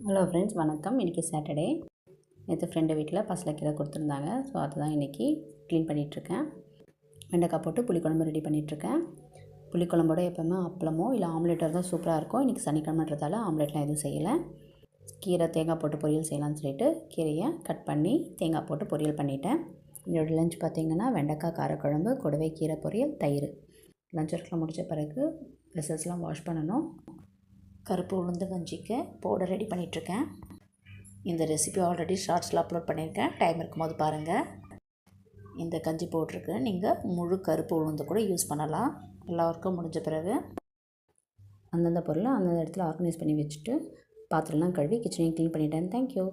Hello friends, வணக்கம். இன்றைக்கி Saturday. நேற்று ஃப்ரெண்டு வீட்டில் பசலைக்கீரை கொடுத்துருந்தாங்க. ஸோ அதுதான் இன்றைக்கி க்ளீன் பண்ணிகிட்ருக்கேன். வெண்டைக்காய் போட்டு புளிக்குழம்பு ரெடி பண்ணிகிட்ருக்கேன். புளிக்குழம்போட எப்போவுமே அப்பளமோ இல்லை ஆம்லேட்டோ தான் சூப்பராக இருக்கும். இன்றைக்கி சனிக்கிழமைன்றதால ஆம்லேட்லாம் எதுவும் செய்யலை. கீரை தேங்காய் போட்டு பொரியல் செய்யலாம்னு சொல்லிட்டு கீரையை கட் பண்ணி தேங்காய் போட்டு பொரியல் பண்ணிட்டேன். என்னோடய லஞ்ச் பார்த்திங்கன்னா வெண்டைக்காய் காரக்குழம்பு, கூடவே கீரை பொரியல், தயிர். லஞ்ச் ஒர்க்கில் முடித்த பிறகு வெசல்ஸ்லாம் வாஷ் பண்ணணும். கருப்பு உளுந்து கஞ்சிக்கு பவுடர் ரெடி பண்ணிகிட்ருக்கேன். இந்த ரெசிபி ஆல்ரெடி ஷார்ட்ஸில் அப்லோட் பண்ணியிருக்கேன். டைம் இருக்கும்போது பாருங்கள். இந்த கஞ்சி பவுட்ருக்கு நீங்கள் முழு கருப்பு உளுந்து கூட யூஸ் பண்ணலாம். எல்லா ஒர்க்கும் முடிஞ்ச பிறகு அந்தந்த பொருளை அந்தந்த இடத்துல ஆர்கனைஸ் பண்ணி வச்சுட்டு பாத்திரம்லாம் கழுவி கிச்சனையும் க்ளீன் பண்ணிட்டேன். தேங்க்யூ.